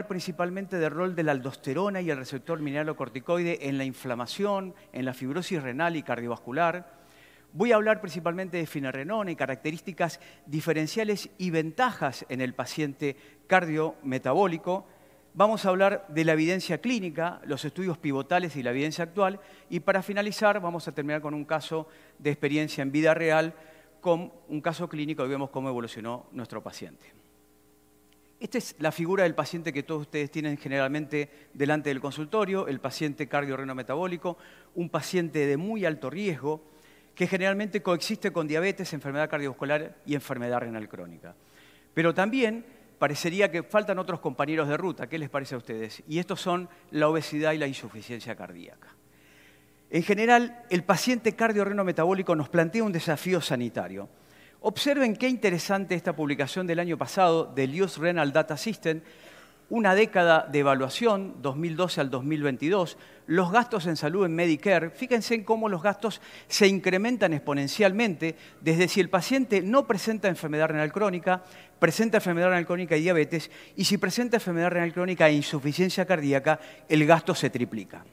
principalmente del rol de la aldosterona y el receptor mineralocorticoide en la inflamación, en la fibrosis renal y cardiovascular. Voy a hablar principalmente de finerenona y características diferenciales y ventajas en el paciente cardiometabólico. Vamos a hablar de la evidencia clínica, los estudios pivotales y la evidencia actual. Y para finalizar, vamos a terminar con un caso de experiencia en vida real, con un caso clínico y vemos cómo evolucionó nuestro paciente. Esta es la figura del paciente que todos ustedes tienen generalmente delante del consultorio, el paciente cardiorrenometabólico, un paciente de muy alto riesgo que generalmente coexiste con diabetes, enfermedad cardiovascular y enfermedad renal crónica. Pero también parecería que faltan otros compañeros de ruta. ¿Qué les parece a ustedes? Y estos son la obesidad y la insuficiencia cardíaca. En general, el paciente cardiorrenometabólico nos plantea un desafío sanitario. Observen qué interesante esta publicación del año pasado del US Renal Data System, una década de evaluación, 2012 al 2022, los gastos en salud en Medicare. Fíjense en cómo los gastos se incrementan exponencialmente desde si el paciente no presenta enfermedad renal crónica, presenta enfermedad renal crónica y diabetes, y si presenta enfermedad renal crónica e insuficiencia cardíaca, el gasto se triplica.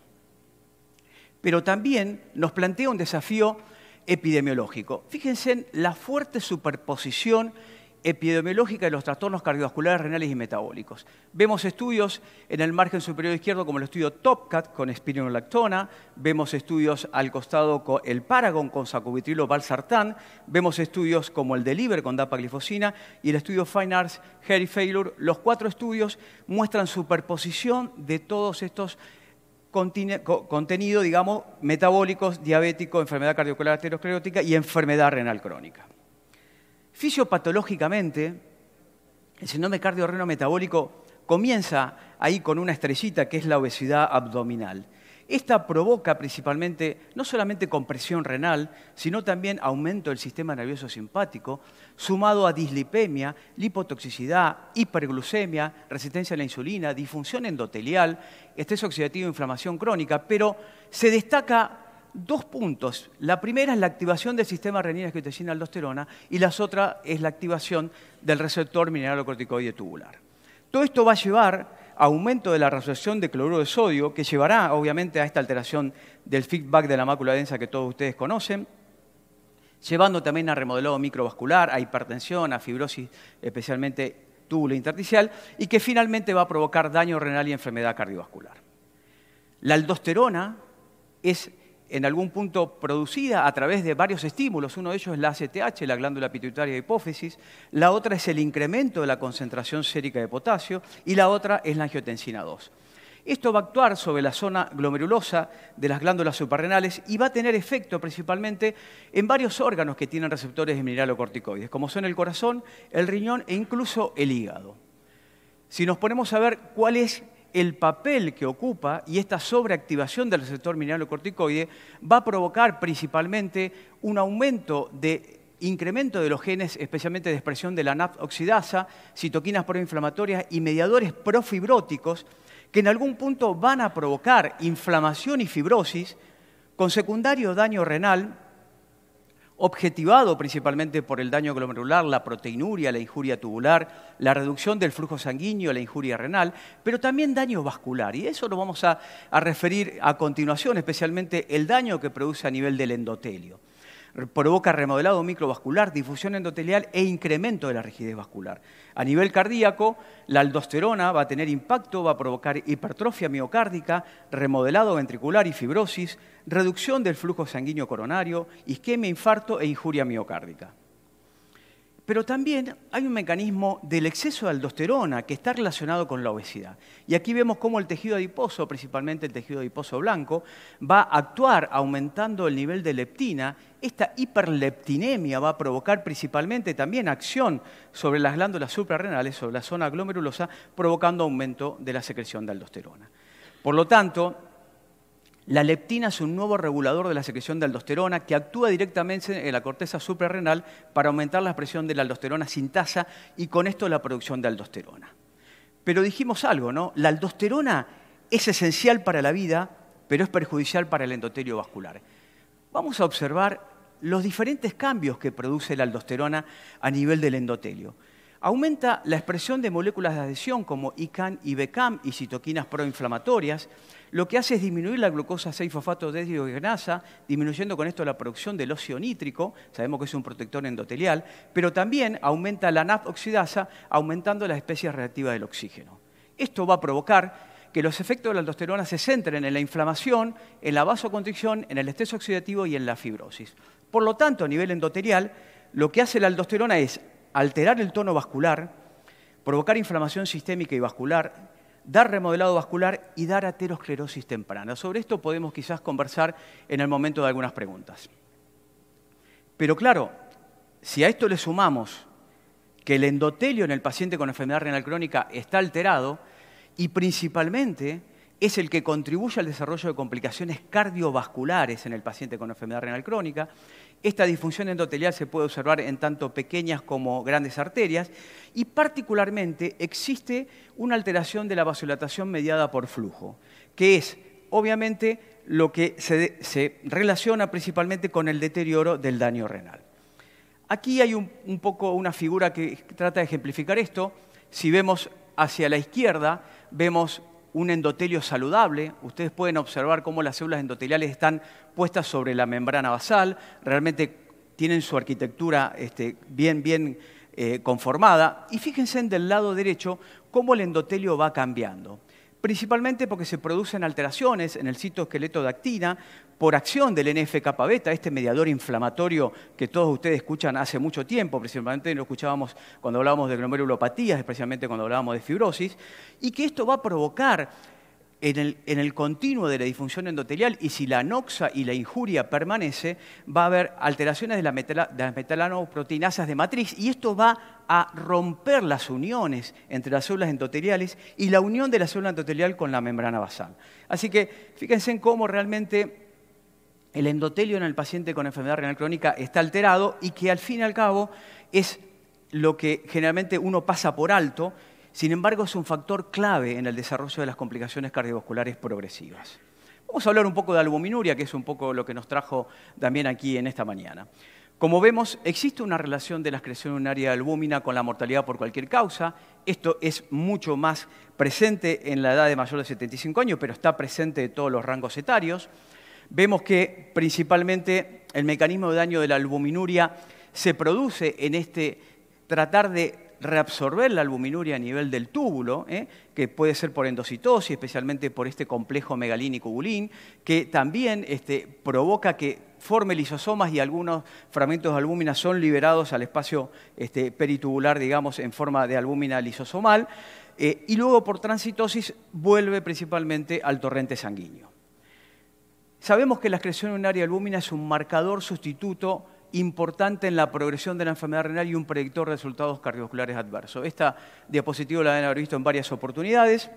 Pero también nos plantea un desafío epidemiológico. Fíjense en la fuerte superposición epidemiológica de los trastornos cardiovasculares, renales y metabólicos. Vemos estudios en el margen superior izquierdo como el estudio TOPCAT con espironolactona, vemos estudios al costado con el Paragon con sacubitrilo valsartán, vemos estudios como el DELIVER con dapaglifosina y el estudio Fine Arts Heart Failure. Los 4 estudios muestran superposición de todos estos contenido, digamos, metabólicos, diabético, enfermedad cardiovascular aterosclerótica y enfermedad renal crónica. Fisiopatológicamente, el síndrome cardiorrenometabólico comienza ahí con una estrellita que es la obesidad abdominal. Esta provoca principalmente no solamente compresión renal, sino también aumento del sistema nervioso simpático, sumado a dislipemia, lipotoxicidad, hiperglucemia, resistencia a la insulina, disfunción endotelial, estrés oxidativo e inflamación crónica, pero se destaca 2 puntos. La primera es la activación del sistema renina-angiotensina-aldosterona y la otra es la activación del receptor mineralocorticoide tubular. Todo esto va a llevar a aumento de la reabsorción de cloruro de sodio, que llevará obviamente a esta alteración del feedback de la mácula densa que todos ustedes conocen, llevando también a remodelado microvascular, a hipertensión, a fibrosis, especialmente túbulo intersticial, y que finalmente va a provocar daño renal y enfermedad cardiovascular. La aldosterona es en algún punto producida a través de varios estímulos. Uno de ellos es la ACTH, la glándula pituitaria de hipófisis. La otra es el incremento de la concentración sérica de potasio. Y la otra es la angiotensina 2. Esto va a actuar sobre la zona glomerulosa de las glándulas suprarrenales y va a tener efecto principalmente en varios órganos que tienen receptores de mineralocorticoides, como son el corazón, el riñón e incluso el hígado. Si nos ponemos a ver cuál es el papel que ocupa y esta sobreactivación del receptor mineralocorticoide va a provocar principalmente un aumento de incremento de los genes, especialmente de expresión de la NAP oxidasa, citoquinas proinflamatorias y mediadores profibróticos que en algún punto van a provocar inflamación y fibrosis con secundario daño renal, objetivado principalmente por el daño glomerular, la proteinuria, la injuria tubular, la reducción del flujo sanguíneo, la injuria renal, pero también daño vascular. Y eso lo vamos a referir a continuación, especialmente el daño que produce a nivel del endotelio. Provoca remodelado microvascular, difusión endotelial e incremento de la rigidez vascular. A nivel cardíaco, la aldosterona va a tener impacto, va a provocar hipertrofia miocárdica, remodelado ventricular y fibrosis, reducción del flujo sanguíneo coronario, isquemia, infarto e injuria miocárdica. Pero también hay un mecanismo del exceso de aldosterona que está relacionado con la obesidad. Y aquí vemos cómo el tejido adiposo, principalmente el tejido adiposo blanco, va a actuar aumentando el nivel de leptina. Esta hiperleptinemia va a provocar principalmente también acción sobre las glándulas suprarrenales, sobre la zona glomerulosa, provocando aumento de la secreción de aldosterona. Por lo tanto, la leptina es un nuevo regulador de la secreción de aldosterona que actúa directamente en la corteza suprarrenal para aumentar la expresión de la aldosterona sintasa y con esto la producción de aldosterona. Pero dijimos algo, ¿no? La aldosterona es esencial para la vida, pero es perjudicial para el endotelio vascular. Vamos a observar los diferentes cambios que produce la aldosterona a nivel del endotelio. Aumenta la expresión de moléculas de adhesión como ICAM y BCAM y citoquinas proinflamatorias. Lo que hace es disminuir la glucosa 6-fosfato deshidrogenasa, disminuyendo con esto la producción del óxido nítrico, sabemos que es un protector endotelial, pero también aumenta la NAP oxidasa, aumentando las especies reactivas del oxígeno. Esto va a provocar que los efectos de la aldosterona se centren en la inflamación, en la vasoconstricción, en el estrés oxidativo y en la fibrosis. Por lo tanto, a nivel endotelial, lo que hace la aldosterona es alterar el tono vascular, provocar inflamación sistémica y vascular, dar remodelado vascular y dar aterosclerosis temprana. Sobre esto podemos quizás conversar en el momento de algunas preguntas. Pero claro, si a esto le sumamos que el endotelio en el paciente con enfermedad renal crónica está alterado y principalmente es el que contribuye al desarrollo de complicaciones cardiovasculares en el paciente con enfermedad renal crónica. Esta disfunción endotelial se puede observar en tanto pequeñas como grandes arterias y particularmente existe una alteración de la vasodilatación mediada por flujo, que es obviamente lo que se relaciona principalmente con el deterioro del daño renal. Aquí hay un poco una figura que trata de ejemplificar esto. Si vemos hacia la izquierda, vemos un endotelio saludable. Ustedes pueden observar cómo las células endoteliales están puestas sobre la membrana basal, realmente tienen su arquitectura bien conformada. Y fíjense del lado derecho cómo el endotelio va cambiando, principalmente porque se producen alteraciones en el citoesqueleto de actina por acción del NF-kappa-beta, este mediador inflamatorio que todos ustedes escuchan hace mucho tiempo, principalmente lo escuchábamos cuando hablábamos de glomerulopatías, especialmente cuando hablábamos de fibrosis, y que esto va a provocar en el continuo de la disfunción endotelial, y si la anoxa y la injuria permanece, va a haber alteraciones de las metalanoproteinasas de matriz, y esto va a romper las uniones entre las células endoteliales y la unión de la célula endotelial con la membrana basal. Así que fíjense en cómo realmente el endotelio en el paciente con enfermedad renal crónica está alterado y que al fin y al cabo es lo que generalmente uno pasa por alto. Sin embargo, es un factor clave en el desarrollo de las complicaciones cardiovasculares progresivas. Vamos a hablar un poco de albuminuria, que es un poco lo que nos trajo también aquí en esta mañana. Como vemos, existe una relación de la excreción urinaria de albúmina con la mortalidad por cualquier causa. Esto es mucho más presente en la edad de mayor de 75 años, pero está presente en todos los rangos etarios. Vemos que principalmente el mecanismo de daño de la albuminuria se produce en tratar de reabsorber la albuminuria a nivel del túbulo, que puede ser por endocitosis, especialmente por este complejo megalínico-bulín, que también provoca que forme lisosomas y algunos fragmentos de albúmina son liberados al espacio peritubular, digamos, en forma de albúmina lisosomal, y luego por transitosis vuelve principalmente al torrente sanguíneo. Sabemos que la excreción urinaria de albúmina es un marcador sustituto importante en la progresión de la enfermedad renal y un predictor de resultados cardiovasculares adversos. Esta diapositiva la deben haber visto en varias oportunidades.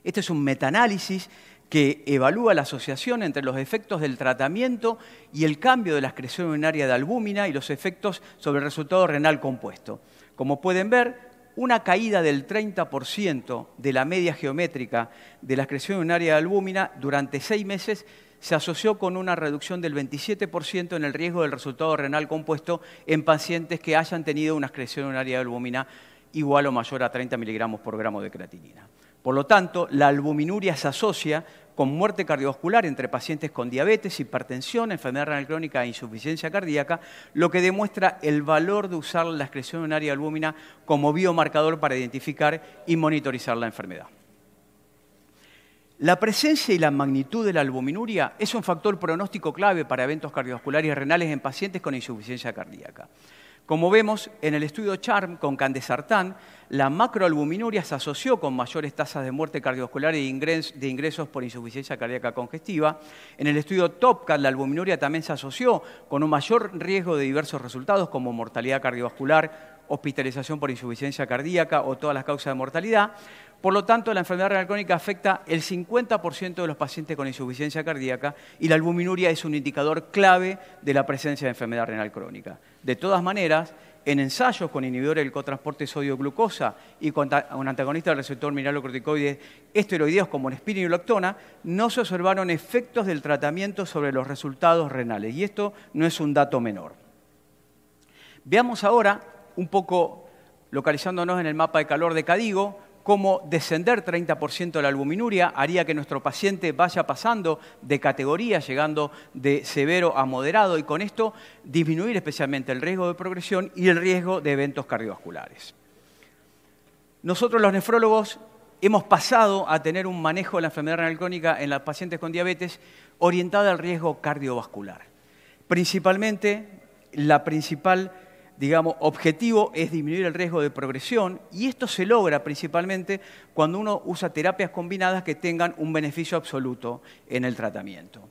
Este es un metaanálisis que evalúa la asociación entre los efectos del tratamiento y el cambio de la excreción urinaria de albúmina y los efectos sobre el resultado renal compuesto. Como pueden ver, una caída del 30% de la media geométrica de la excreción urinaria de albúmina durante 6 meses se asoció con una reducción del 27% en el riesgo del resultado renal compuesto en pacientes que hayan tenido una excreción urinaria de albúmina igual o mayor a 30 miligramos por gramo de creatinina. Por lo tanto, la albuminuria se asocia con muerte cardiovascular entre pacientes con diabetes, hipertensión, enfermedad renal crónica e insuficiencia cardíaca, lo que demuestra el valor de usar la excreción urinaria de albúmina como biomarcador para identificar y monitorizar la enfermedad. La presencia y la magnitud de la albuminuria es un factor pronóstico clave para eventos cardiovasculares y renales en pacientes con insuficiencia cardíaca. Como vemos en el estudio CHARM con candesartán, la macroalbuminuria se asoció con mayores tasas de muerte cardiovascular y de ingresos por insuficiencia cardíaca congestiva. En el estudio TOPCAT, la albuminuria también se asoció con un mayor riesgo de diversos resultados como mortalidad cardiovascular, hospitalización por insuficiencia cardíaca o todas las causas de mortalidad. Por lo tanto, la enfermedad renal crónica afecta el 50% de los pacientes con insuficiencia cardíaca y la albuminuria es un indicador clave de la presencia de enfermedad renal crónica. De todas maneras, en ensayos con inhibidores del cotransporte sodio-glucosa y con un antagonista del receptor mineralocorticoide esteroideos como la espironolactona, no se observaron efectos del tratamiento sobre los resultados renales. Y esto no es un dato menor. Veamos ahora un poco localizándonos en el mapa de calor de Cadigo, cómo descender 30% de la albuminuria haría que nuestro paciente vaya pasando de categoría, llegando de severo a moderado, y con esto disminuir especialmente el riesgo de progresión y el riesgo de eventos cardiovasculares. Nosotros los nefrólogos hemos pasado a tener un manejo de la enfermedad renal crónica en los pacientes con diabetes orientada al riesgo cardiovascular. Principalmente, la principal objetivo es disminuir el riesgo de progresión, y esto se logra principalmente cuando uno usa terapias combinadas que tengan un beneficio absoluto en el tratamiento.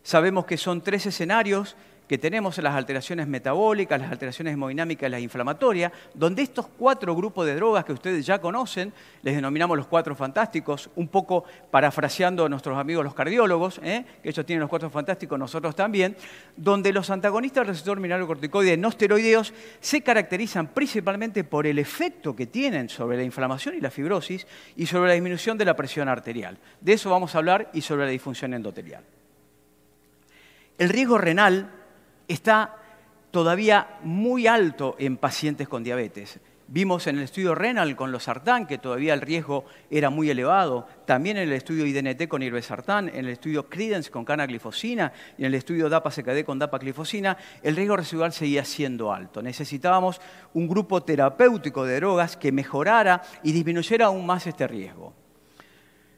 Sabemos que son 3 escenarios que tenemos: las alteraciones metabólicas, las alteraciones hemodinámicas y las inflamatorias, donde estos 4 grupos de drogas que ustedes ya conocen, les denominamos los 4 fantásticos, un poco parafraseando a nuestros amigos los cardiólogos, que ellos tienen los 4 fantásticos, nosotros también, donde los antagonistas del receptor mineralocorticoide no esteroideos se caracterizan principalmente por el efecto que tienen sobre la inflamación y la fibrosis y sobre la disminución de la presión arterial. De eso vamos a hablar, y sobre la disfunción endotelial. El riesgo renal está todavía muy alto en pacientes con diabetes. Vimos en el estudio Renal con losartán que todavía el riesgo era muy elevado, también en el estudio IDNT con irbesartán, en el estudio Credence con canaglifosina y en el estudio DAPA-CKD con dapaglifosina, el riesgo residual seguía siendo alto. Necesitábamos un grupo terapéutico de drogas que mejorara y disminuyera aún más este riesgo.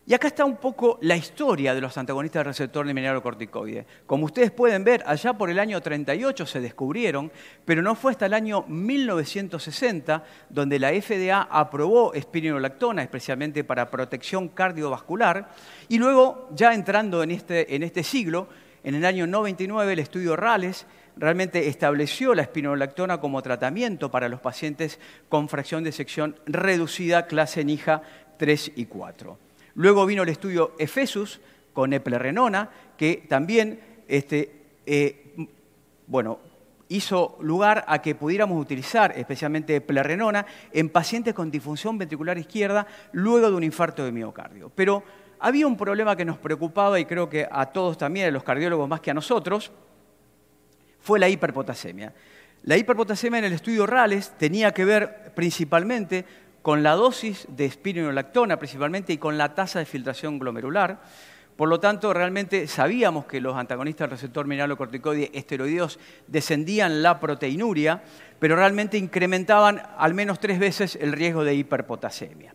Y acá está un poco la historia de los antagonistas del receptor de mineralocorticoide. Como ustedes pueden ver, allá por el año 38 se descubrieron, pero no fue hasta el año 1960 donde la FDA aprobó espironolactona, especialmente para protección cardiovascular, y luego, ya entrando en este siglo, en el año 99 el estudio Rales realmente estableció la espironolactona como tratamiento para los pacientes con fracción de sección reducida clase NIJA 3 y 4. Luego vino el estudio Ephesus con eplerenona, que también hizo lugar a que pudiéramos utilizar especialmente eplerenona en pacientes con disfunción ventricular izquierda luego de un infarto de miocardio. Pero había un problema que nos preocupaba, y creo que a todos también, a los cardiólogos más que a nosotros, fue la hiperpotasemia. La hiperpotasemia en el estudio Rales tenía que ver principalmente con la dosis de espironolactona principalmente y con la tasa de filtración glomerular. Por lo tanto, realmente sabíamos que los antagonistas del receptor mineralocorticoide esteroideos descendían la proteinuria, pero realmente incrementaban al menos 3 veces el riesgo de hiperpotasemia.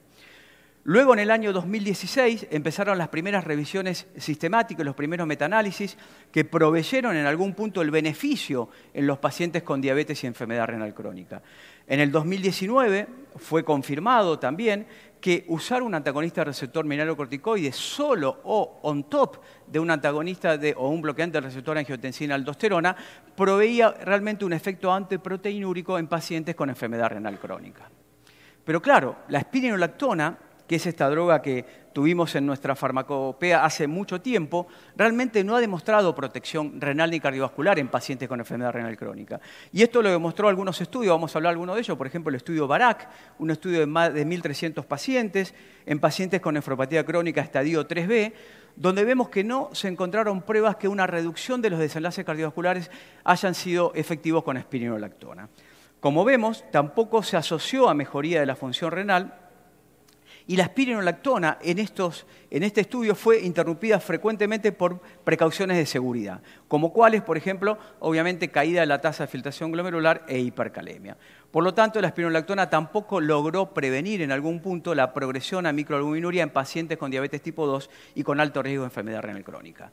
Luego, en el año 2016, empezaron las primeras revisiones sistemáticas, los primeros metaanálisis que proveyeron en algún punto el beneficio en los pacientes con diabetes y enfermedad renal crónica. En el 2019 fue confirmado también que usar un antagonista del receptor mineralocorticoide solo o on top de un antagonista o un bloqueante del receptor angiotensina-aldosterona proveía realmente un efecto antiproteinúrico en pacientes con enfermedad renal crónica. Pero claro, la espironolactona, que es esta droga que tuvimos en nuestra farmacopea hace mucho tiempo, realmente no ha demostrado protección renal ni cardiovascular en pacientes con enfermedad renal crónica. Y esto lo demostró algunos estudios, vamos a hablar de algunos de ellos, por ejemplo el estudio BARAC, un estudio de más de 1.300 pacientes, en pacientes con nefropatía crónica estadio 3B, donde vemos que no se encontraron pruebas que una reducción de los desenlaces cardiovasculares hayan sido efectivos con espironolactona. Como vemos, tampoco se asoció a mejoría de la función renal, y la espironolactona en este estudio fue interrumpida frecuentemente por precauciones de seguridad, como cuáles, por ejemplo, obviamente caída de la tasa de filtración glomerular e hipercalemia. Por lo tanto, la espironolactona tampoco logró prevenir en algún punto la progresión a microalbuminuria en pacientes con diabetes tipo 2 y con alto riesgo de enfermedad renal crónica.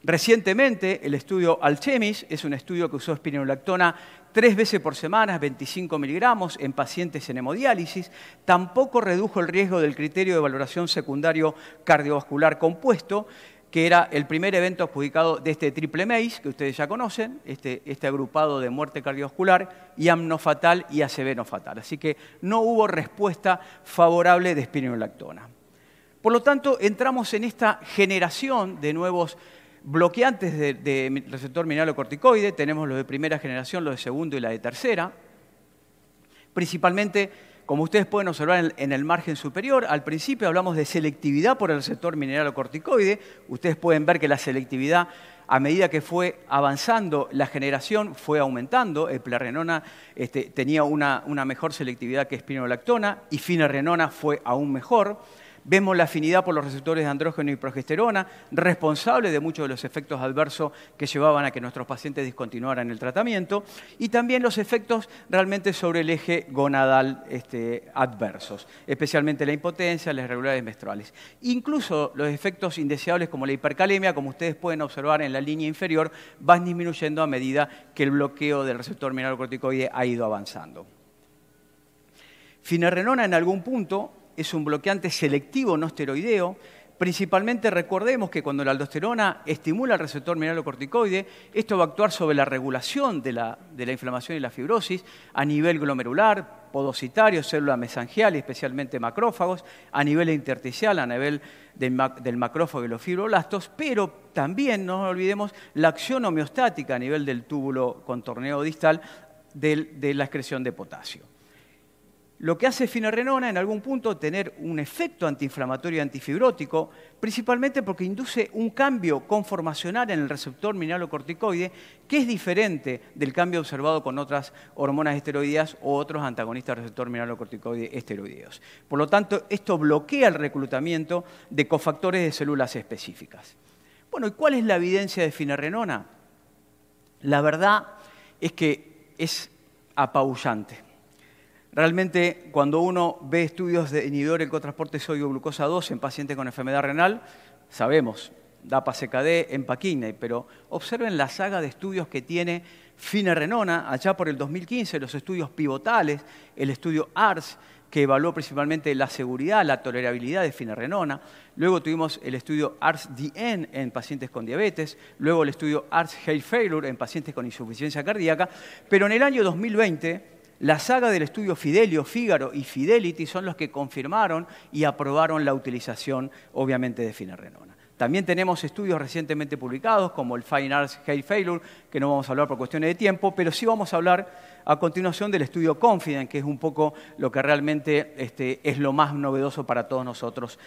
Recientemente, el estudio Alchemis es un estudio que usó espironolactona 3 veces por semana, 25 miligramos, en pacientes en hemodiálisis. Tampoco redujo el riesgo del criterio de valoración secundario cardiovascular compuesto, que era el primer evento adjudicado de este triple MACE, que ustedes ya conocen, este agrupado de muerte cardiovascular, IAM no fatal y ACV no fatal. Así que no hubo respuesta favorable de espironolactona. Por lo tanto, entramos en esta generación de nuevos bloqueantes de receptor mineralocorticoide. Tenemos los de primera generación, los de segundo y la de tercera. Principalmente, como ustedes pueden observar en el margen superior, al principio hablamos de selectividad por el receptor mineralocorticoide. Ustedes pueden ver que la selectividad A medida que fue avanzando, la generación fue aumentando. Eplerenona tenía una mejor selectividad que espironolactona y finerenona fue aún mejor. Vemos la afinidad por los receptores de andrógeno y progesterona, responsable de muchos de los efectos adversos que llevaban a que nuestros pacientes discontinuaran el tratamiento, y también los efectos realmente sobre el eje gonadal adversos, especialmente la impotencia, las irregularidades menstruales. Incluso los efectos indeseables como la hipercalemia, como ustedes pueden observar en la línea inferior, van disminuyendo a medida que el bloqueo del receptor mineralocorticoide ha ido avanzando. Finerenona en algún punto es un bloqueante selectivo no esteroideo. Principalmente recordemos que cuando la aldosterona estimula el receptor mineralocorticoide, esto va a actuar sobre la regulación de la inflamación y la fibrosis a nivel glomerular, podocitario, célula mesangial y especialmente macrófagos, a nivel intersticial, a nivel del macrófago y los fibroblastos, pero también, no nos olvidemos, la acción homeostática a nivel del túbulo contorneo distal de la excreción de potasio. Lo que hace finerenona en algún punto tener un efecto antiinflamatorio y antifibrótico, principalmente porque induce un cambio conformacional en el receptor mineralocorticoide que es diferente del cambio observado con otras hormonas esteroideas o otros antagonistas del receptor mineralocorticoide esteroideos. Por lo tanto, esto bloquea el reclutamiento de cofactores de células específicas. Bueno, ¿y cuál es la evidencia de finerenona? La verdad es que es apabullante. Realmente, cuando uno ve estudios de inhibidores del cotransporte sodio-glucosa 2 en pacientes con enfermedad renal, sabemos, DAPA-CKD, EMPA-KIDNEY, pero observen la saga de estudios que tiene finerenona, allá por el 2015, los estudios pivotales, el estudio ARS, que evaluó principalmente la seguridad, la tolerabilidad de finerenona. Luego tuvimos el estudio ARS-DN en pacientes con diabetes, luego el estudio ARS-Heart Failure en pacientes con insuficiencia cardíaca, pero en el año 2020, la saga del estudio Fidelio, Fígaro y Fidelity son los que confirmaron y aprobaron la utilización, obviamente, de finerenona. También tenemos estudios recientemente publicados, como el Fine Arts Heart Failure, que no vamos a hablar por cuestiones de tiempo, pero sí vamos a hablar a continuación del estudio Confident, que es un poco lo que realmente es lo más novedoso para todos nosotros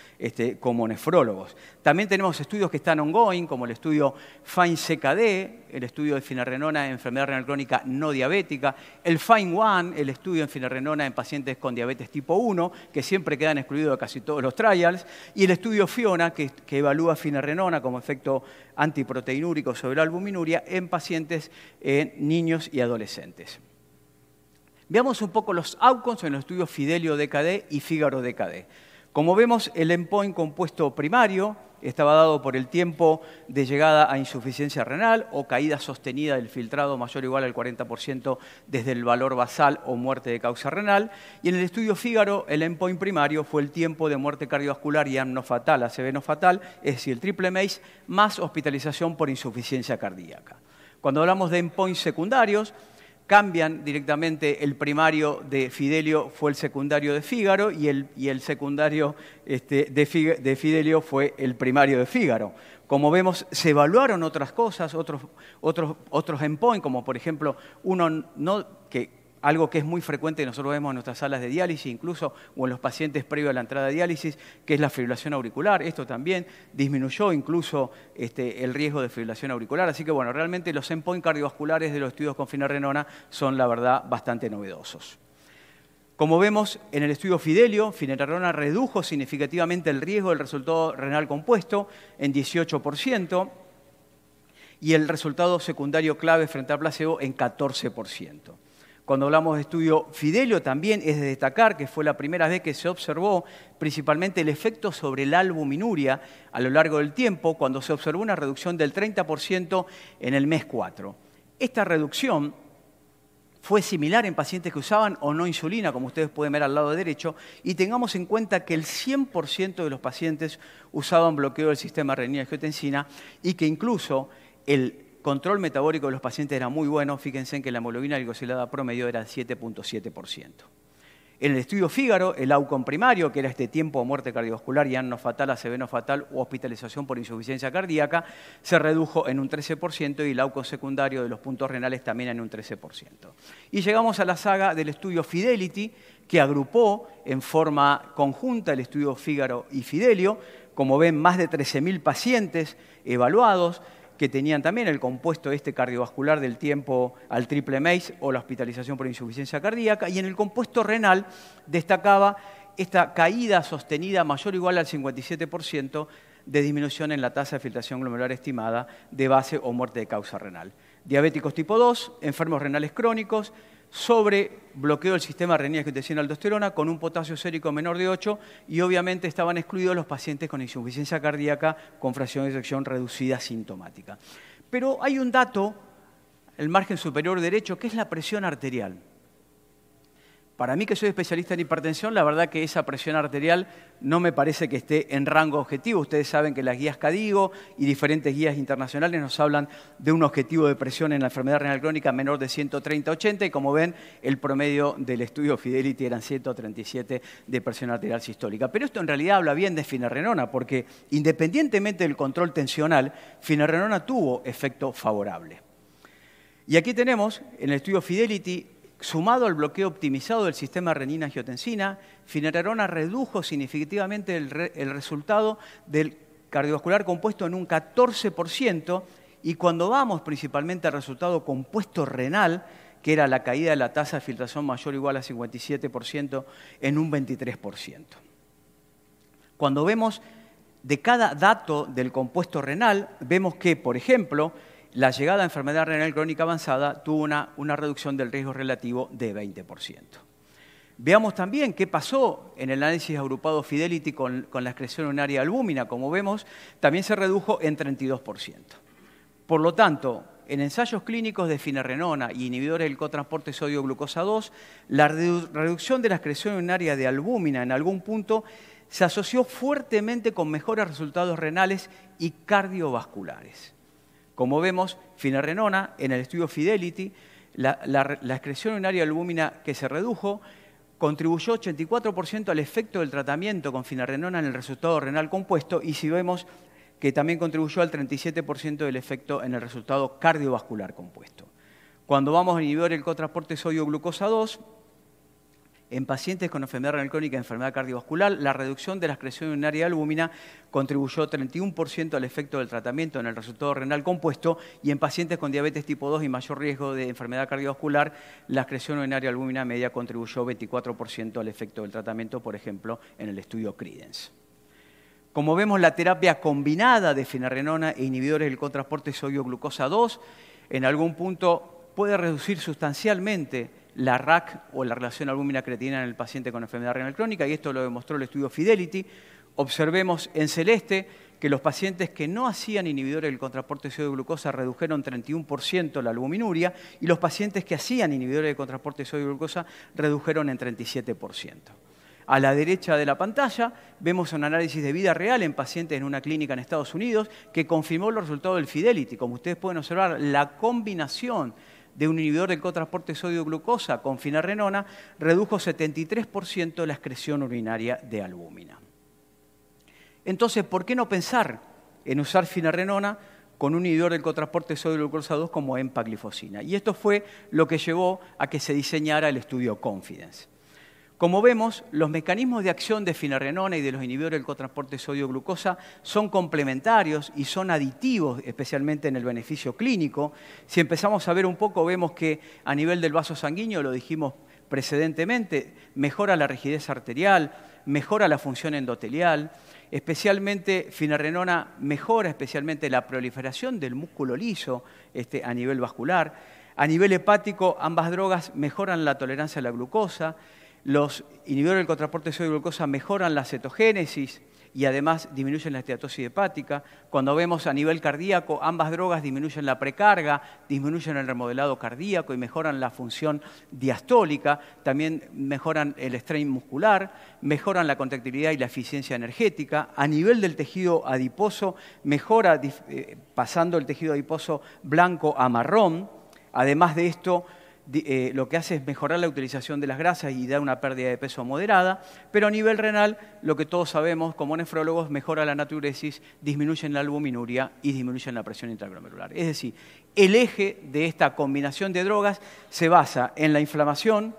como nefrólogos. También tenemos estudios que están ongoing, como el estudio FINE-CKD, el estudio de finerenona en enfermedad renal crónica no diabética, el FINE-1, el estudio en finerenona en pacientes con diabetes tipo 1, que siempre quedan excluidos de casi todos los trials, y el estudio FIONA, que evalúa finerenona como efecto antiproteinúrico sobre la albuminuria en pacientes niños y adolescentes. Veamos un poco los outcomes en los estudios Fidelio-DKD y Fígaro-DKD. Como vemos, el endpoint compuesto primario estaba dado por el tiempo de llegada a insuficiencia renal o caída sostenida del filtrado mayor o igual al 40% desde el valor basal o muerte de causa renal. Y en el estudio Fígaro, el endpoint primario fue el tiempo de muerte cardiovascular y AM no fatal, ACV no fatal, es decir, el triple MACE más hospitalización por insuficiencia cardíaca. Cuando hablamos de endpoints secundarios, cambian directamente, el primario de Fidelio fue el secundario de Fígaro y el secundario de Fidelio fue el primario de Fígaro. Como vemos, se evaluaron otras cosas, otros endpoints, como por ejemplo, algo que es muy frecuente que nosotros vemos en nuestras salas de diálisis, incluso, o en los pacientes previos a la entrada de diálisis, que es la fibrilación auricular. Esto también disminuyó incluso el riesgo de fibrilación auricular. Así que, bueno, realmente los endpoints cardiovasculares de los estudios con finerenona son, la verdad, bastante novedosos. Como vemos en el estudio Fidelio, finerenona redujo significativamente el riesgo del resultado renal compuesto en 18% y el resultado secundario clave frente al placebo en 14%. Cuando hablamos de estudio Fidelio, también es de destacar que fue la primera vez que se observó principalmente el efecto sobre la albuminuria a lo largo del tiempo, cuando se observó una reducción del 30% en el mes 4. Esta reducción fue similar en pacientes que usaban o no insulina, como ustedes pueden ver al lado derecho, y tengamos en cuenta que el 100% de los pacientes usaban bloqueo del sistema renina-angiotensina y que incluso el control metabólico de los pacientes era muy bueno. Fíjense en que la hemoglobina glicosilada promedio era 7.7%. En el estudio Fígaro, el outcome primario, que era este tiempo de muerte cardiovascular y AM no fatal, ACV no fatal o hospitalización por insuficiencia cardíaca, se redujo en un 13% y el outcome secundario de los puntos renales también en un 13%. Y llegamos a la saga del estudio Fidelity, que agrupó en forma conjunta el estudio Fígaro y Fidelio. Como ven, más de 13.000 pacientes evaluados, que tenían también el compuesto cardiovascular del tiempo al triple MACE o la hospitalización por insuficiencia cardíaca, y en el compuesto renal destacaba esta caída sostenida mayor o igual al 57% de disminución en la tasa de filtración glomerular estimada de base o muerte de causa renal. Diabéticos tipo 2, enfermos renales crónicos, sobre bloqueo del sistema renina-angiotensina-aldosterona con un potasio sérico menor de 8 y obviamente estaban excluidos los pacientes con insuficiencia cardíaca con fracción de eyección reducida sintomática. Pero hay un dato, el margen superior derecho, que es la presión arterial. Para mí, que soy especialista en hipertensión, la verdad que esa presión arterial no me parece que esté en rango objetivo. Ustedes saben que las guías KDIGO y diferentes guías internacionales nos hablan de un objetivo de presión en la enfermedad renal crónica menor de 130/80 y como ven, el promedio del estudio Fidelity eran 137 de presión arterial sistólica. Pero esto en realidad habla bien de finerenona, porque independientemente del control tensional, finerenona tuvo efecto favorable. Y aquí tenemos, en el estudio Fidelity, sumado al bloqueo optimizado del sistema renina-angiotensina, finerenona redujo significativamente el resultado del cardiovascular compuesto en un 14%, y cuando vamos principalmente al resultado compuesto renal, que era la caída de la tasa de filtración mayor o igual a 57%, en un 23%. Cuando vemos de cada dato del compuesto renal, vemos que, por ejemplo, la llegada a enfermedad renal crónica avanzada tuvo una reducción del riesgo relativo de 20%. Veamos también qué pasó en el análisis agrupado Fidelity con la excreción urinaria de albúmina. Como vemos, también se redujo en 32%. Por lo tanto, en ensayos clínicos de finerenona y inhibidores del cotransporte sodio-glucosa 2, la reducción de la excreción urinaria de albúmina en algún punto se asoció fuertemente con mejores resultados renales y cardiovasculares. Como vemos, finerenona, en el estudio Fidelity, la excreción urinaria de albúmina que se redujo contribuyó 84% al efecto del tratamiento con finerenona en el resultado renal compuesto, y si vemos que también contribuyó al 37% del efecto en el resultado cardiovascular compuesto. Cuando vamos a inhibidor el cotransporte sodio-glucosa 2, en pacientes con enfermedad renal crónica y enfermedad cardiovascular, la reducción de la excreción urinaria de albúmina contribuyó 31% al efecto del tratamiento en el resultado renal compuesto, y en pacientes con diabetes tipo 2 y mayor riesgo de enfermedad cardiovascular, la excreción urinaria de albúmina media contribuyó 24% al efecto del tratamiento, por ejemplo, en el estudio Credence. Como vemos, la terapia combinada de finerenona e inhibidores del cotransporte sodio-glucosa 2 en algún punto puede reducir sustancialmente la RAC o la relación albúmina-creatinina en el paciente con enfermedad renal crónica, y esto lo demostró el estudio Fidelity. Observemos en celeste que los pacientes que no hacían inhibidores del cotransporte sodio-glucosa redujeron 31% la albuminuria, y los pacientes que hacían inhibidores del cotransporte sodio-glucosa redujeron en 37%. A la derecha de la pantalla vemos un análisis de vida real en pacientes en una clínica en Estados Unidos que confirmó los resultados del Fidelity. Como ustedes pueden observar, la combinación de un inhibidor del cotransporte sodio-glucosa con finerenona redujo 73% la excreción urinaria de albúmina. Entonces, ¿por qué no pensar en usar finerenona con un inhibidor del cotransporte sodio-glucosa 2 como empaglifosina? Y esto fue lo que llevó a que se diseñara el estudio Confidence. Como vemos, los mecanismos de acción de finerenona y de los inhibidores del cotransporte sodio-glucosa son complementarios y son aditivos, especialmente en el beneficio clínico. Si empezamos a ver un poco, vemos que a nivel del vaso sanguíneo, lo dijimos precedentemente, mejora la rigidez arterial, mejora la función endotelial, especialmente finerenona mejora especialmente la proliferación del músculo liso a nivel vascular. A nivel hepático, ambas drogas mejoran la tolerancia a la glucosa. Los inhibidores del cotransporte sodio-glucosa mejoran la cetogénesis y además disminuyen la esteatosis hepática. Cuando vemos a nivel cardíaco, ambas drogas disminuyen la precarga, disminuyen el remodelado cardíaco y mejoran la función diastólica. También mejoran el strain muscular, mejoran la contractilidad y la eficiencia energética. A nivel del tejido adiposo, mejora pasando el tejido adiposo blanco a marrón. Además de esto, lo que hace es mejorar la utilización de las grasas y da una pérdida de peso moderada, pero a nivel renal, lo que todos sabemos como nefrólogos, mejora la natriuresis, disminuyen la albuminuria y disminuyen la presión intraglomerular. Es decir, el eje de esta combinación de drogas se basa en la inflamación,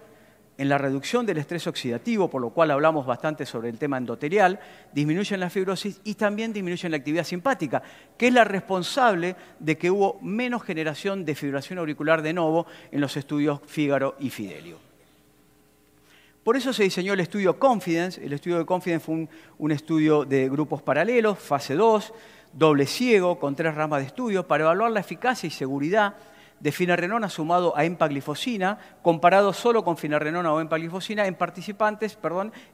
en la reducción del estrés oxidativo, por lo cual hablamos bastante sobre el tema endotelial, disminuyen la fibrosis y también disminuyen la actividad simpática, que es la responsable de que hubo menos generación de fibrilación auricular de novo en los estudios Fígaro y Fidelio. Por eso se diseñó el estudio Confidence. El estudio de Confidence fue un estudio de grupos paralelos, fase 2, doble ciego, con 3 ramas de estudio, para evaluar la eficacia y seguridad de finerenona sumado a empaglifosina, comparado solo con finerenona o empaglifosina en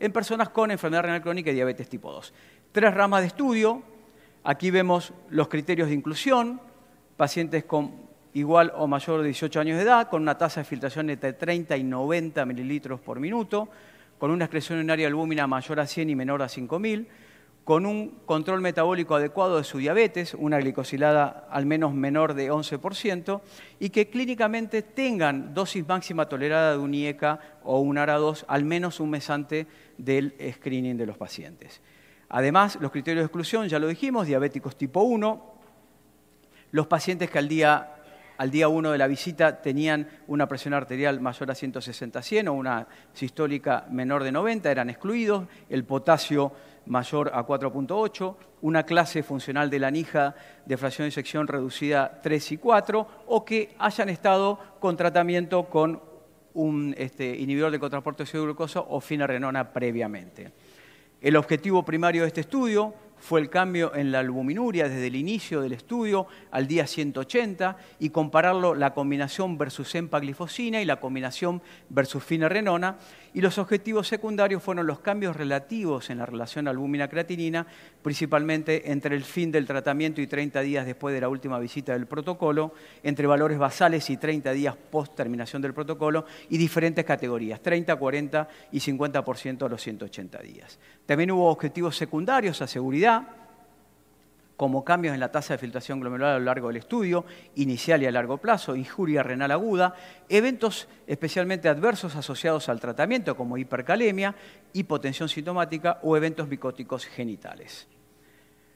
en personas con enfermedad renal crónica y diabetes tipo 2. 3 ramas de estudio. Aquí vemos los criterios de inclusión: pacientes con igual o mayor de 18 años de edad, con una tasa de filtración entre 30 y 90 mililitros por minuto, con una excreción urinaria de albúmina mayor a 100 y menor a 5.000, con un control metabólico adecuado de su diabetes, una glicosilada al menos menor de 11%, y que clínicamente tengan dosis máxima tolerada de un IECA o un ARA2 al menos un mes antes del screening de los pacientes. Además, los criterios de exclusión, ya lo dijimos: diabéticos tipo 1, los pacientes que al día 1 de la visita tenían una presión arterial mayor a 160/100 o una sistólica menor de 90, eran excluidos, el potasio mayor a 4.8, una clase funcional de la NIJA de fracción de sección reducida 3 y 4, o que hayan estado con tratamiento con un inhibidor de cotransporte de glucosa o finerenona previamente. El objetivo primario de este estudio fue el cambio en la albuminuria desde el inicio del estudio al día 180 y compararlo la combinación versus empaglifosina y la combinación versus finerenona. Y los objetivos secundarios fueron los cambios relativos en la relación albúmina-creatinina, principalmente entre el fin del tratamiento y 30 días después de la última visita del protocolo, entre valores basales y 30 días post terminación del protocolo, y diferentes categorías: 30, 40 y 50% a los 180 días. También hubo objetivos secundarios a seguridad, como cambios en la tasa de filtración glomerular a lo largo del estudio, inicial y a largo plazo, injuria renal aguda, eventos especialmente adversos asociados al tratamiento, como hipercalemia, hipotensión sintomática o eventos micóticos genitales.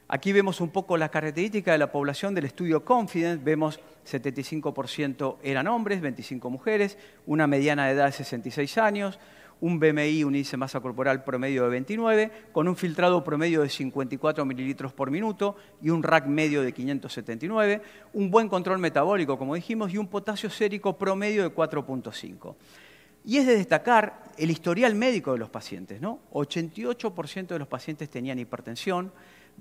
Aquí vemos un poco las características de la población del estudio Confidence. Vemos 75% eran hombres, 25 mujeres, una mediana de edad de 66 años, un BMI, un índice de masa corporal promedio de 29, con un filtrado promedio de 54 mililitros por minuto y un RAC medio de 579, un buen control metabólico, como dijimos, y un potasio sérico promedio de 4.5. Y es de destacar el historial médico de los pacientes, ¿no? 88% de los pacientes tenían hipertensión,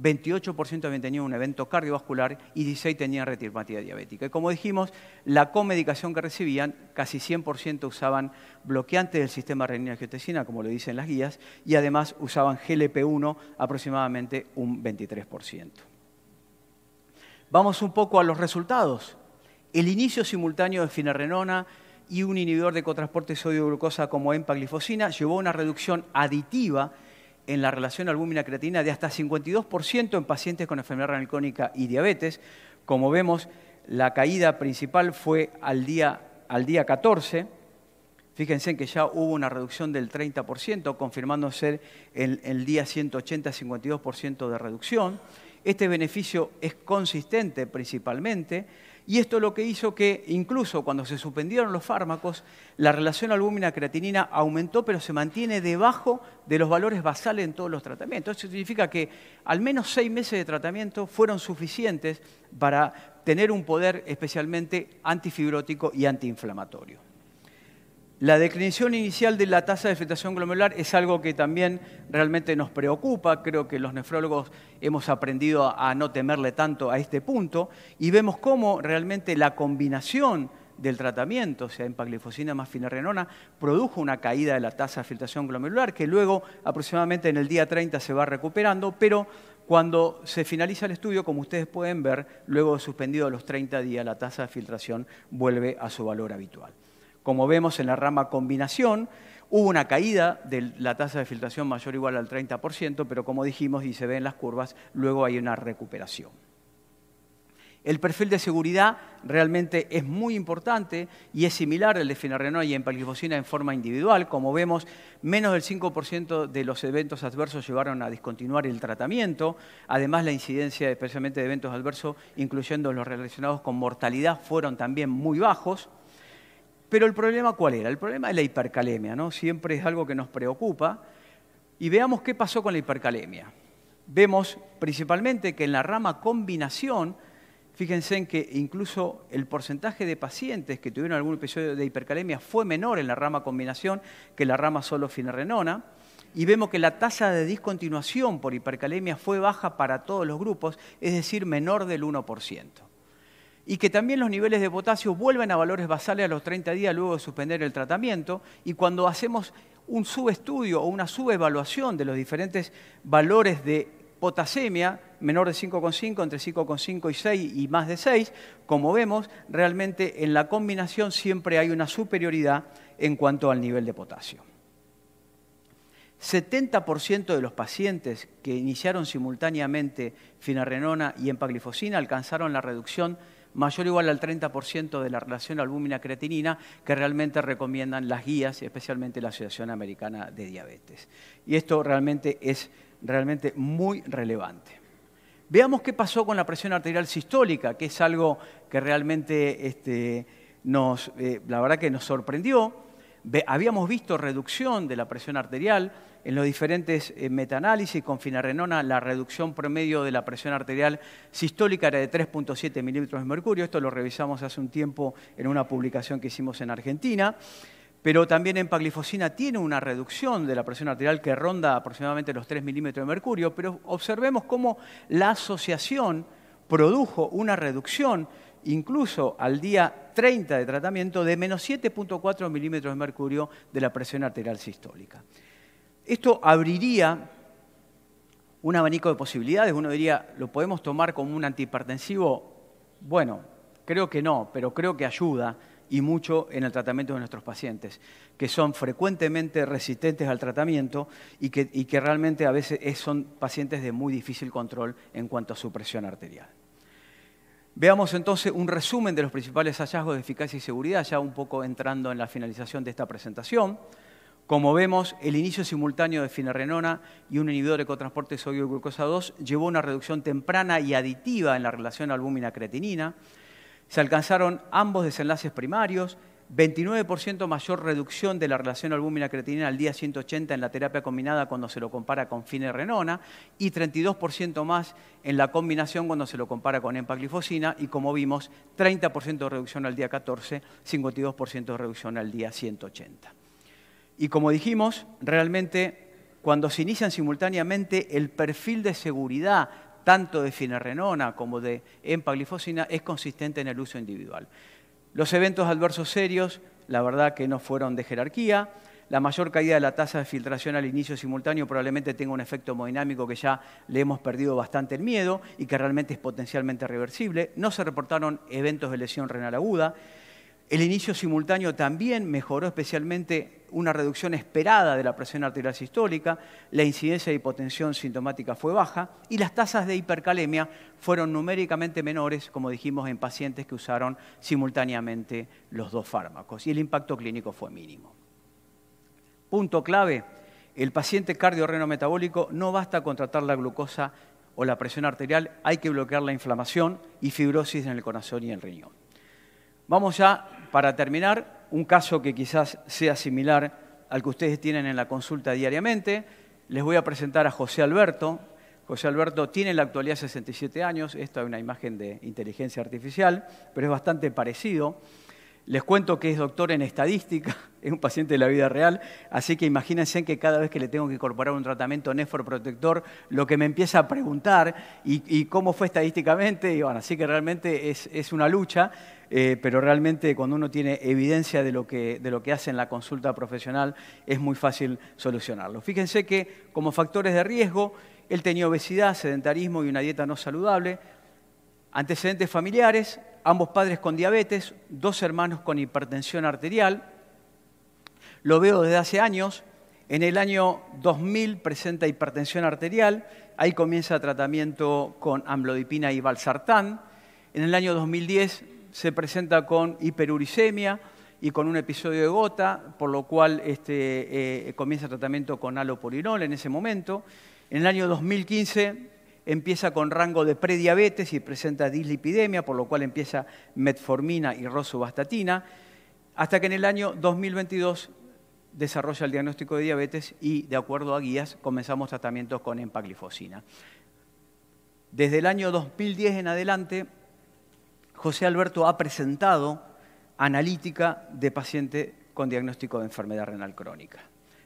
28% habían tenido un evento cardiovascular y 16% tenían retinopatía diabética. Y como dijimos, la comedicación que recibían, casi 100% usaban bloqueantes del sistema renina-angiotensina, como lo dicen las guías, y además usaban GLP-1 aproximadamente un 23%. Vamos un poco a los resultados. El inicio simultáneo de finerenona y un inhibidor de cotransporte de sodio-glucosa como empaglifosina llevó a una reducción aditiva en la relación albúmina-creatinina de hasta 52% en pacientes con enfermedad renal crónica y diabetes. Como vemos, la caída principal fue al día 14. Fíjense que ya hubo una reducción del 30%, confirmándose el día 180 52% de reducción. Este beneficio es consistente principalmente, y esto lo que hizo que incluso cuando se suspendieron los fármacos, la relación albúmina-creatinina aumentó, pero se mantiene debajo de los valores basales en todos los tratamientos. Eso significa que al menos 6 meses de tratamiento fueron suficientes para tener un poder especialmente antifibrótico y antiinflamatorio. La declinación inicial de la tasa de filtración glomerular es algo que también realmente nos preocupa. Creo que los nefrólogos hemos aprendido a no temerle tanto a este punto, y vemos cómo realmente la combinación del tratamiento, o sea, empaglifosina más finerenona, produjo una caída de la tasa de filtración glomerular que luego aproximadamente en el día 30 se va recuperando, pero cuando se finaliza el estudio, como ustedes pueden ver, luego de suspendido a los 30 días, la tasa de filtración vuelve a su valor habitual. Como vemos en la rama combinación, hubo una caída de la tasa de filtración mayor o igual al 30%, pero como dijimos y se ve en las curvas, luego hay una recuperación. El perfil de seguridad realmente es muy importante y es similar al de finerenona y empaglifosina en forma individual. Como vemos, menos del 5% de los eventos adversos llevaron a discontinuar el tratamiento. Además, la incidencia especialmente de eventos adversos, incluyendo los relacionados con mortalidad, fueron también muy bajos. Pero el problema, ¿cuál era? El problema es la hipercalemia, ¿no? Siempre es algo que nos preocupa. Y veamos qué pasó con la hipercalemia. Vemos principalmente que en la rama combinación, fíjense en que incluso el porcentaje de pacientes que tuvieron algún episodio de hipercalemia fue menor en la rama combinación que en la rama solo finerenona. Y vemos que la tasa de discontinuación por hipercalemia fue baja para todos los grupos, es decir, menor del 1%. Y que también los niveles de potasio vuelven a valores basales a los 30 días luego de suspender el tratamiento. Y cuando hacemos un subestudio o una subevaluación de los diferentes valores de potasemia, menor de 5,5, entre 5,5 y 6 y más de 6, como vemos, realmente en la combinación siempre hay una superioridad en cuanto al nivel de potasio. 70% de los pacientes que iniciaron simultáneamente finerenona y empaglifosina alcanzaron la reducción mayor o igual al 30% de la relación albúmina-creatinina que realmente recomiendan las guías, especialmente la Asociación Americana de Diabetes. Y esto realmente es muy relevante. Veamos qué pasó con la presión arterial sistólica, que es algo que realmente la verdad que nos sorprendió. Habíamos visto reducción de la presión arterial en los diferentes metaanálisis con finerenona. La reducción promedio de la presión arterial sistólica era de 3,7 milímetros de mercurio. Esto lo revisamos hace un tiempo en una publicación que hicimos en Argentina. Pero también empaglifosina tiene una reducción de la presión arterial que ronda aproximadamente los 3 milímetros de mercurio. Pero observemos cómo la asociación produjo una reducción incluso al día 30 de tratamiento de menos 7,4 milímetros de mercurio de la presión arterial sistólica. Esto abriría un abanico de posibilidades. Uno diría, ¿lo podemos tomar como un antihipertensivo? Bueno, creo que no, pero creo que ayuda y mucho en el tratamiento de nuestros pacientes, que son frecuentemente resistentes al tratamiento y que realmente a veces son pacientes de muy difícil control en cuanto a su presión arterial. Veamos entonces un resumen de los principales hallazgos de eficacia y seguridad, ya un poco entrando en la finalización de esta presentación. Como vemos, el inicio simultáneo de finerenona y un inhibidor de cotransporte de sodio y glucosa 2 llevó a una reducción temprana y aditiva en la relación albúmina-creatinina. Se alcanzaron ambos desenlaces primarios, 29% mayor reducción de la relación albúmina-creatinina al día 180 en la terapia combinada cuando se lo compara con finerenona y 32% más en la combinación cuando se lo compara con empaglifosina y, como vimos, 30% de reducción al día 14, 52% de reducción al día 180. Y como dijimos, realmente cuando se inician simultáneamente el perfil de seguridad tanto de finerenona como de empaglifosina es consistente en el uso individual. Los eventos adversos serios, la verdad que no fueron de jerarquía. La mayor caída de la tasa de filtración al inicio simultáneo probablemente tenga un efecto hemodinámico que ya le hemos perdido bastante el miedo y que realmente es potencialmente reversible. No se reportaron eventos de lesión renal aguda. El inicio simultáneo también mejoró especialmente una reducción esperada de la presión arterial sistólica, la incidencia de hipotensión sintomática fue baja y las tasas de hipercalemia fueron numéricamente menores, como dijimos, en pacientes que usaron simultáneamente los dos fármacos y el impacto clínico fue mínimo. Punto clave, el paciente cardiorrenometabólico no basta con tratar la glucosa o la presión arterial, hay que bloquear la inflamación y fibrosis en el corazón y el riñón. Vamos ya, para terminar, un caso que quizás sea similar al que ustedes tienen en la consulta diariamente. Les voy a presentar a José Alberto. José Alberto tiene en la actualidad 67 años. Esta es una imagen de inteligencia artificial, pero es bastante parecido. Les cuento que es doctor en estadística, es un paciente de la vida real, así que imagínense que cada vez que le tengo que incorporar un tratamiento nefroprotector, lo que me empieza a preguntar y cómo fue estadísticamente, y bueno, así que realmente es una lucha, pero realmente cuando uno tiene evidencia de lo que hace en la consulta profesional es muy fácil solucionarlo. Fíjense que como factores de riesgo, él tenía obesidad, sedentarismo y una dieta no saludable, antecedentes familiares, ambos padres con diabetes, 2 hermanos con hipertensión arterial. Lo veo desde hace años. En el año 2000 presenta hipertensión arterial. Ahí comienza tratamiento con amlodipina y valsartán. En el año 2010 se presenta con hiperuricemia y con un episodio de gota, por lo cual comienza tratamiento con halopurinol en ese momento. En el año 2015 empieza con rango de prediabetes y presenta dislipidemia, por lo cual empieza metformina y rosuvastatina. hasta que en el año 2022 desarrolla el diagnóstico de diabetes y, de acuerdo a guías, comenzamos tratamientos con empaglifosina. Desde el año 2010 en adelante, José Alberto ha presentado analítica de paciente con diagnóstico de enfermedad renal crónica.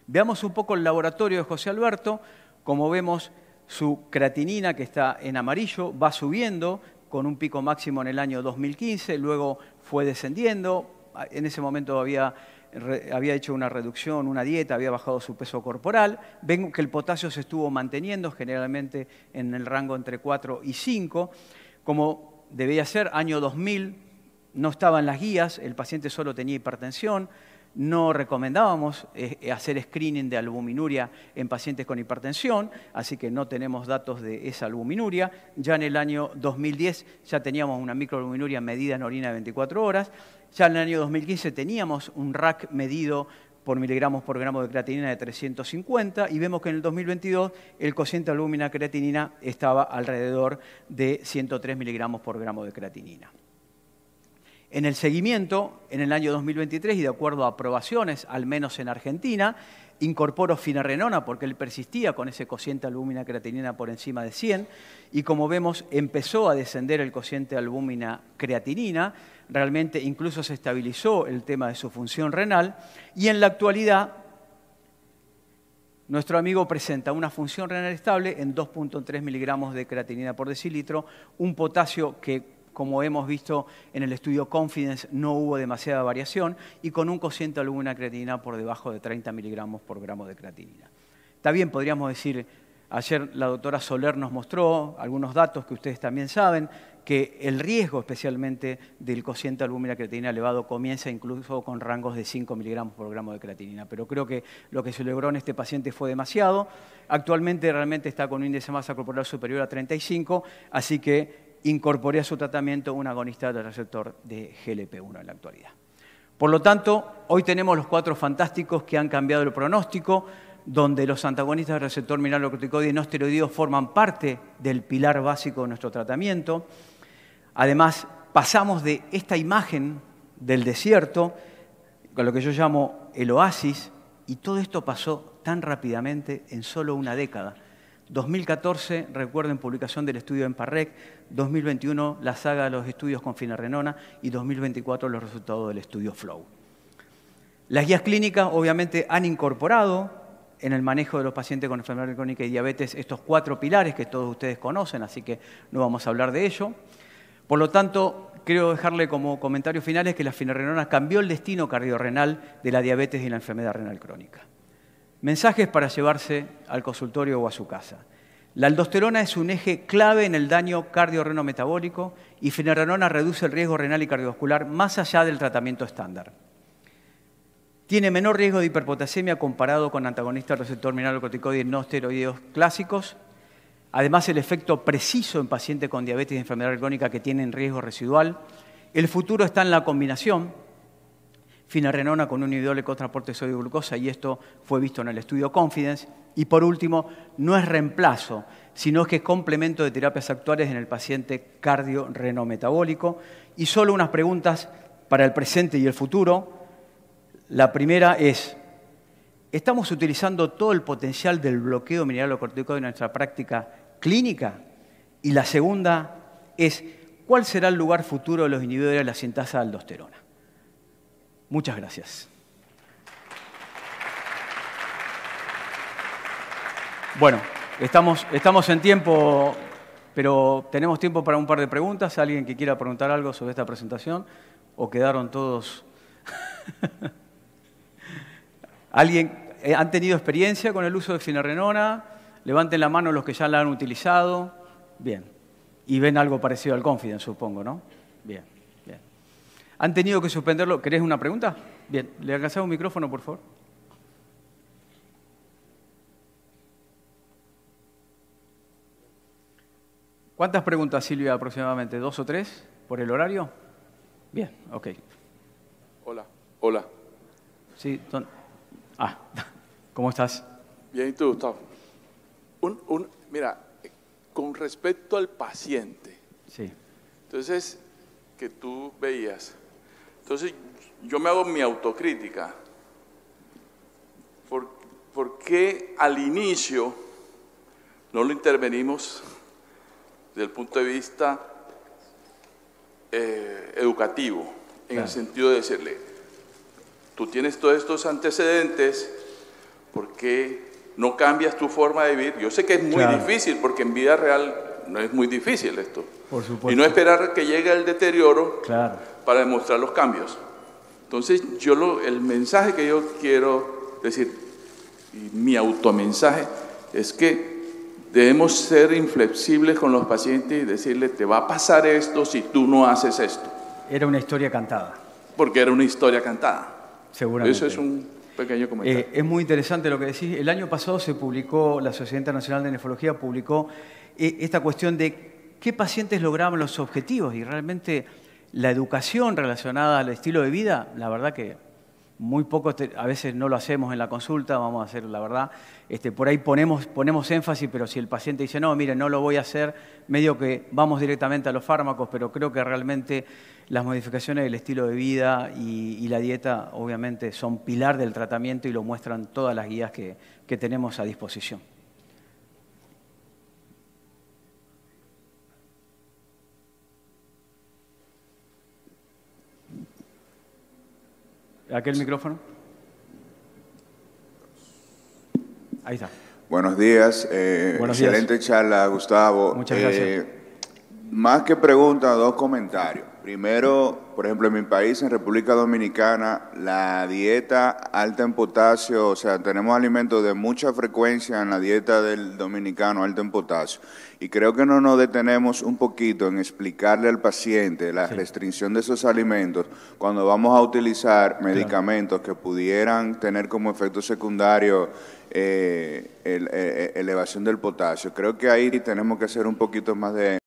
Veamos un poco el laboratorio de José Alberto. Como vemos, su creatinina, que está en amarillo, va subiendo con un pico máximo en el año 2015, luego fue descendiendo. En ese momento había hecho una reducción, una dieta, había bajado su peso corporal. Ven que el potasio se estuvo manteniendo, generalmente en el rango entre 4 y 5. Como debía ser, año 2000, no estaba en las guías, el paciente solo tenía hipertensión. No recomendábamos hacer screening de albuminuria en pacientes con hipertensión, así que no tenemos datos de esa albuminuria. Ya en el año 2010 ya teníamos una microalbuminuria medida en orina de 24 horas. Ya en el año 2015 teníamos un RAC medido por miligramos por gramo de creatinina de 350 y vemos que en el 2022 el cociente albúmina-creatinina estaba alrededor de 103 miligramos por gramo de creatinina. En el seguimiento, en el año 2023, y de acuerdo a aprobaciones, al menos en Argentina, incorporó finerenona porque él persistía con ese cociente albúmina-creatinina por encima de 100, y como vemos, empezó a descender el cociente albúmina-creatinina, realmente incluso se estabilizó el tema de su función renal, y en la actualidad, nuestro amigo presenta una función renal estable en 2.3 miligramos de creatinina por decilitro, un potasio que, como hemos visto en el estudio Confidence, no hubo demasiada variación y con un cociente albúmina-creatinina por debajo de 30 miligramos por gramo de creatinina. También podríamos decir, ayer la doctora Soler nos mostró algunos datos que ustedes también saben, que el riesgo especialmente del cociente albúmina-creatinina elevado comienza incluso con rangos de 5 miligramos por gramo de creatinina. Pero creo que lo que se logró en este paciente fue demasiado. Actualmente realmente está con un índice de masa corporal superior a 35, así que incorporé a su tratamiento un agonista del receptor de GLP-1 en la actualidad. Por lo tanto, hoy tenemos los 4 fantásticos que han cambiado el pronóstico, donde los antagonistas del receptor mineralocorticoide no esteroideo forman parte del pilar básico de nuestro tratamiento. Además, pasamos de esta imagen del desierto, con lo que yo llamo el oasis, y todo esto pasó tan rápidamente en solo una década. 2014, recuerden, publicación del estudio EMPA-REC, 2021, la saga de los estudios con finerenona y 2024, los resultados del estudio FLOW. Las guías clínicas, obviamente, han incorporado en el manejo de los pacientes con enfermedad crónica y diabetes estos 4 pilares que todos ustedes conocen, así que no vamos a hablar de ello. Por lo tanto, quiero dejarle como comentarios finales que la finerenona cambió el destino cardiorrenal de la diabetes y la enfermedad renal crónica. Mensajes para llevarse al consultorio o a su casa. La aldosterona es un eje clave en el daño cardiorrenometabólico y finerenona reduce el riesgo renal y cardiovascular más allá del tratamiento estándar. Tiene menor riesgo de hiperpotasemia comparado con antagonistas del receptor mineralocorticoide no esteroideos clásicos. Además, el efecto preciso en pacientes con diabetes y enfermedad crónica que tienen riesgo residual. El futuro está en la combinación finerenona con un inhibidor de cotransporte de sodio y glucosa, y esto fue visto en el estudio Confidence. Y por último, no es reemplazo, sino que es complemento de terapias actuales en el paciente cardiorrenometabólico. Y solo unas preguntas para el presente y el futuro. La primera es, ¿estamos utilizando todo el potencial del bloqueo mineralocorticoide en nuestra práctica clínica? Y la segunda es, ¿cuál será el lugar futuro de los inhibidores de la sintasa de aldosterona? Muchas gracias. Bueno, estamos en tiempo, pero tenemos tiempo para un par de preguntas. ¿Alguien que quiera preguntar algo sobre esta presentación? ¿O quedaron todos? ¿Alguien han tenido experiencia con el uso de finerenona? Levanten la mano los que ya la han utilizado. Bien. Y ven algo parecido al Confidence, supongo, ¿no? Bien. ¿Han tenido que suspenderlo? ¿Querés una pregunta? Bien. ¿Le alcanzás un micrófono, por favor? ¿Cuántas preguntas, Silvia, aproximadamente? ¿2 o 3 por el horario? Bien, ok. Hola. Sí, ¿cómo estás? Bien, ¿y tú, Gustavo? Mira, con respecto al paciente. Sí. Entonces, que tú veías Entonces, yo me hago mi autocrítica. ¿Por qué al inicio no lo intervenimos desde el punto de vista educativo? En el sentido de decirle, tú tienes todos estos antecedentes, ¿por qué no cambias tu forma de vivir? Yo sé que es muy difícil, porque en vida real no es muy difícil esto. Por supuesto. Y no esperar que llegue el deterioro para demostrar los cambios. Entonces, el mensaje que yo quiero decir, y mi automensaje, es que debemos ser inflexibles con los pacientes y decirle, te va a pasar esto si tú no haces esto. Era una historia cantada. Porque era una historia cantada. Seguramente. Eso es un pequeño comentario. Es muy interesante lo que decís. El año pasado se publicó, la Sociedad Internacional de Nefrología publicó esta cuestión de qué pacientes lograban los objetivos, y realmente la educación relacionada al estilo de vida, la verdad que muy poco, a veces no lo hacemos en la consulta, vamos a hacer la verdad, por ahí ponemos énfasis, pero si el paciente dice, no, mire, no lo voy a hacer, medio que vamos directamente a los fármacos, pero creo que realmente las modificaciones del estilo de vida y la dieta, obviamente, son pilar del tratamiento y lo muestran todas las guías que tenemos a disposición. ¿Aquel micrófono? Ahí está. Buenos días. Excelente charla, Gustavo. Muchas gracias. Más que pregunta, dos comentarios. Primero, por ejemplo, en mi país, en República Dominicana, la dieta alta en potasio, o sea, tenemos alimentos de mucha frecuencia en la dieta del dominicano alta en potasio. Y creo que no nos detenemos un poquito en explicarle al paciente la restricción de esos alimentos cuando vamos a utilizar medicamentos que pudieran tener como efecto secundario elevación del potasio. Creo que ahí tenemos que hacer un poquito más de